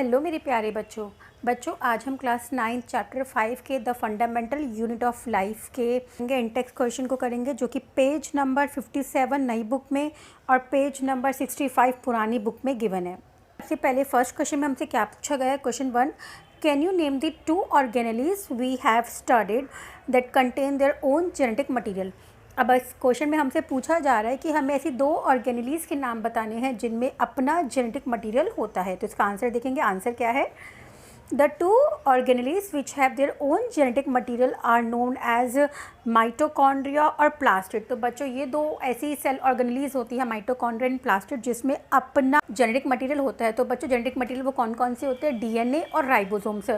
Hello मेरे प्यारे बच्चों आज हम क्लास 9 चैप्टर 5 के the fundamental unit of life के इंटेक्स क्वेश्चन को करेंगे, जो कि पेज नंबर 57 नई बुक में और पेज नंबर 65 पुरानी बुक में गिवन है। सबसे पहले फर्स्ट क्वेश्चन में हमसे क्या पूछा गया है। Question 1, can you name the 2 organelles we have studied that contain their own genetic material. अब इस क्वेश्चन में हमसे पूछा जा रहा है कि हमें ऐसी 2 ऑर्गेनेलीज के नाम बताने हैं जिनमें अपना जेनेटिक मटीरियल होता है। तो इसका आंसर देखेंगे। आंसर क्या है? The 2 organelles which have their own genetic material are known as mitochondria और प्लास्टिड। तो बच्चों ये 2 ऐसी सेल ऑर्गेनेलीज होती है, माइटोकॉन्ड्रिया एंड प्लास्टिड, जिसमें अपना जेनेटिक मटीरियल होता है। तो बच्चों जेनेटिक मटीरियल वो कौन कौन से होते हैं? डीएनए और राइबोसोम्स।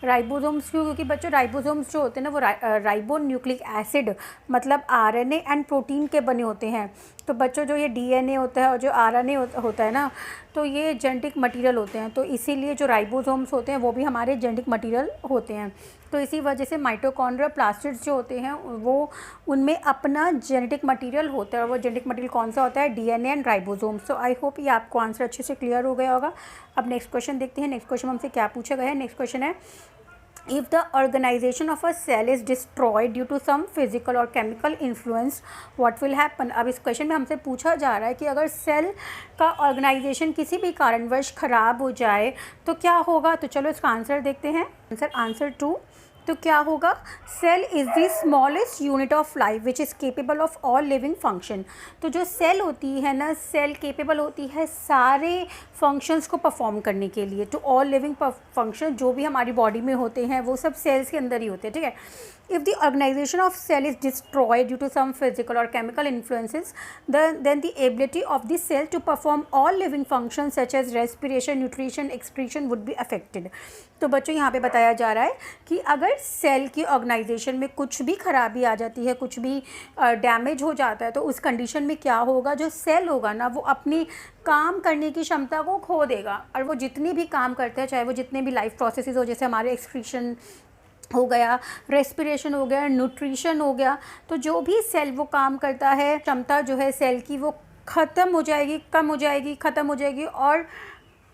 राइबोसोम्स क्यों? क्योंकि बच्चों राइबोसोम्स जो होते हैं ना वो राइबो न्यूक्लिक एसिड मतलब आरएनए एंड प्रोटीन के बने होते हैं। तो बच्चों जो ये डीएनए होता है और जो आरएनए होता है ना, तो ये जेनेटिक मटीरियल होते हैं। तो इसीलिए जो राइबोसोम्स होते हैं वो भी हमारे जेनेटिक मटीरियल होते हैं। तो इसी वजह से माइटोकॉन्ड्रिया प्लास्टिड्स जो होते हैं वो उनमें अपना जेनेटिक मटीरियल होता है। और वो जेनेटिक मटीरियल कौन सा होता है? DNA and ribosomes. तो आई होप ये आपको आंसर अच्छे से क्लियर हो गया होगा। अब नेक्स्ट क्वेश्चन देखते हैं। नेक्स्ट क्वेश्चन हमसे क्या पूछा गया है। नेक्स्ट क्वेश्चन है, if the organization of a cell is destroyed due to some physical or chemical influence, what will happen? अब इस क्वेश्चन में हमसे पूछा जा रहा है कि अगर सेल का ऑर्गेनाइजेशन किसी भी कारणवश ख़राब हो जाए तो क्या होगा। तो चलो इसका आंसर देखते हैं। आंसर 2, तो क्या होगा? Cell is the smallest unit of life which is capable of all living function. तो जो सेल होती है ना, सेल केपेबल होती है सारे फंक्शंस को परफॉर्म करने के लिए। टू ऑल लिविंग फंक्शन जो भी हमारी बॉडी में होते हैं वो सब सेल्स के अंदर ही होते हैं, ठीक है। If the organisation of cell is destroyed due to some physical और chemical influences, then the ability of the cell to perform all living functions such as respiration, nutrition, excretion would be affected। तो बच्चों यहाँ पे बताया जा रहा है कि अगर सेल की ऑर्गेनाइजेशन में कुछ भी खराबी आ जाती है, कुछ भी डैमेज हो जाता है, तो उस कंडीशन में क्या होगा? जो सेल होगा ना वो अपनी काम करने की क्षमता को खो देगा। और वो जितनी भी काम करते हैं, चाहे वो जितने भी लाइफ प्रोसेसेस हो, जैसे हमारे एक्सक्रीशन हो गया, रेस्पिरेशन हो गया, न्यूट्रिशन हो गया, तो जो भी सेल वो काम करता है, क्षमता जो है सेल की वो ख़त्म हो जाएगी, कम हो जाएगी, ख़त्म हो जाएगी और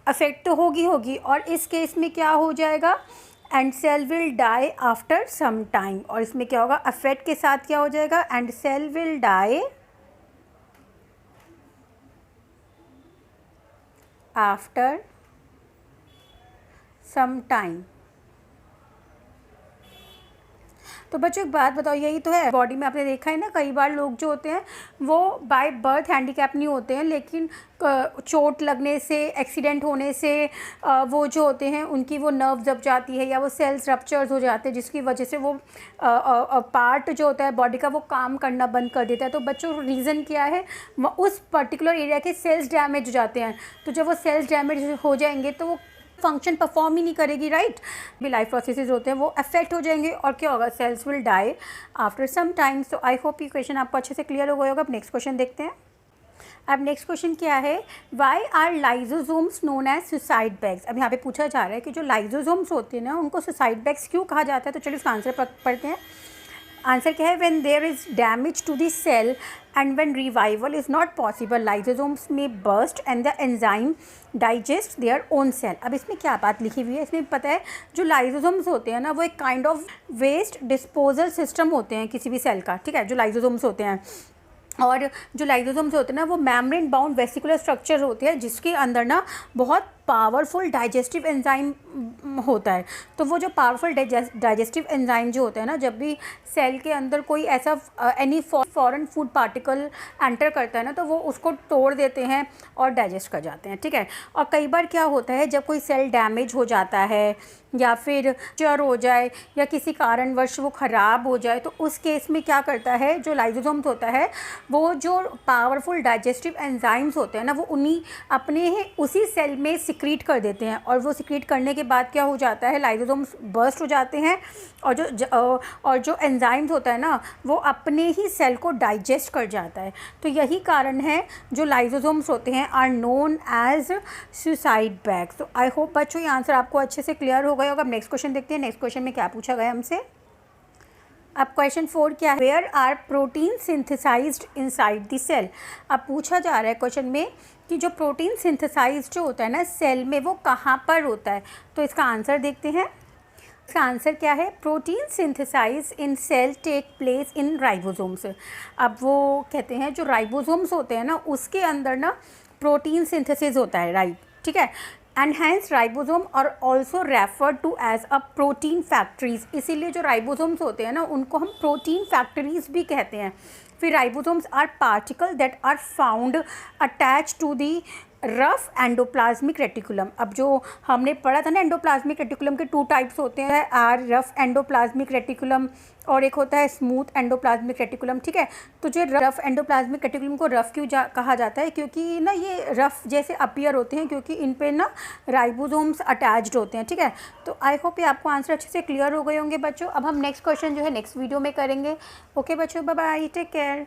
अफेक्ट होगी। और इस केस में क्या हो जाएगा? And cell will die after some time. और इसमें क्या होगा? अफेक्ट के साथ क्या हो जाएगा? And cell will die after some time. तो बच्चों एक बात बताओ, यही तो है बॉडी में आपने देखा है ना, कई बार लोग जो होते हैं वो बाय बर्थ हैंडीकैप नहीं होते हैं, लेकिन चोट लगने से, एक्सीडेंट होने से वो जो होते हैं उनकी वो नर्व दब जाती है या वो सेल्स रप्चर्स हो जाते हैं, जिसकी वजह से वो पार्ट जो होता है बॉडी का वो काम करना बंद कर देता है। तो बच्चों रीज़न क्या है? उस पर्टिकुलर एरिया के सेल्स डैमेज हो जाते हैं। तो जब वो सेल्स डैमेज हो जाएंगे तो वो फंक्शन परफॉर्म ही नहीं करेगी, राइट। भी लाइफ प्रोसेसेस होते हैं वो अफेक्ट हो जाएंगे और क्या होगा? Cells will die after some time. So I hope ये क्वेश्चन आपको अच्छे से क्लियर हो गया होगा। अब नेक्स्ट क्वेश्चन देखते हैं। अब नेक्स्ट क्वेश्चन क्या है? Why are lysosomes known as suicide bags. अब यहाँ पे पूछा जा रहा है कि जो लाइजोसोम्स होते हैं ना उनको सुसाइड बैग्स क्यों कहा जाता है। तो चलिए इसका आंसर पढ़ते हैं। आंसर क्या है? When there is damage to the cell and when revival is not possible, lysosomes में burst and the enzyme digest their own cell. अब इसमें क्या बात लिखी हुई है? इसमें पता है जो लाइजोसोम्स होते हैं ना वो एक kind of waste disposal system होते हैं किसी भी सेल का, ठीक है, जो लाइजोसोम्स होते हैं। और जो लाइजोसोम्स होते हैं ना वो मेम्ब्रेन बाउंड वेसिकुलर स्ट्रक्चर होते हैं, जिसके अंदर ना बहुत पावरफुल डाइजेस्टिव एंजाइम होता है। तो वो जो पावरफुल डाइजेस्टिव एंजाइम जो होता है ना, जब भी सेल के अंदर कोई ऐसा any foreign food particle enter करता है ना, तो वो उसको तोड़ देते हैं और डाइजेस्ट कर जाते हैं, ठीक है। और कई बार क्या होता है, जब कोई सेल डैमेज हो जाता है या फिर चर हो जाए या किसी कारणवश वो ख़राब हो जाए, तो उस केस में क्या करता है जो लाइजोसोम्स होता है, वो जो पावरफुल डाइजेस्टिव एंजाइम्स होते हैं ना वो उन्हीं अपने ही उसी सेल में सिक्रीट कर देते हैं। और वो सिक्रीट करने के बाद क्या हो जाता है? लाइजोसोम्स बर्स्ट हो जाते हैं और जो एंजाइम्स होता है ना वो अपने ही सेल को डाइजेस्ट कर जाता है। तो यही कारण है जो लाइजोसोम्स होते हैं are known as suicide bags. तो आई होप बच्चों ये आंसर आपको अच्छे से क्लियर हो गया होगा। अब नेक्स्ट क्वेश्चन देखते हैं। नेक्स्ट क्वेश्चन में क्या पूछा गया हमसे। अब क्वेश्चन 4 क्या है, where are protein synthesised inside the cell. अब पूछा जा रहा है क्वेश्चन में कि जो प्रोटीन सिंथेसाइज्ड जो होता है ना सेल में, वो कहाँ पर होता है। तो इसका आंसर देखते हैं। इसका आंसर क्या है, protein synthesise in cell take place in ribosomes. अब वो कहते हैं जो राइबोसोम्स होते हैं ना उसके अंदर ना प्रोटीन सिंथेसिस होता है, राइट, ठीक है। And hence ribosome are also referred to as a protein factories. इसीलिए जो राइबोसोम्स होते हैं ना उनको हम प्रोटीन फैक्ट्रीज भी कहते हैं। फिर ribosomes are particle that are found attach to the rough endoplasmic reticulum. अब जो हमने पढ़ा था ना एंडोप्लाज्मिक रेटिकुलम के 2 टाइप्स होते हैं, आर रफ एंडोप्लाज्मिक रेटिकुलम और एक होता है स्मूथ एंडोप्लाज्मिक रेटिकुलम, ठीक है। तो जो रफ एंडोप्लाज्मिक रेटिकुलम को रफ क्यों कहा जाता है, क्योंकि ना ये रफ जैसे अपीयर होते हैं क्योंकि इन पे ना राइबोसोम्स अटैच्ड होते हैं, ठीक है। तो आई होप ये आपको आंसर अच्छे से क्लियर हो गए होंगे बच्चों। अब हम नेक्स्ट क्वेश्चन जो है नेक्स्ट वीडियो में करेंगे। ओके बच्चों, बाय बाय, टेक केयर।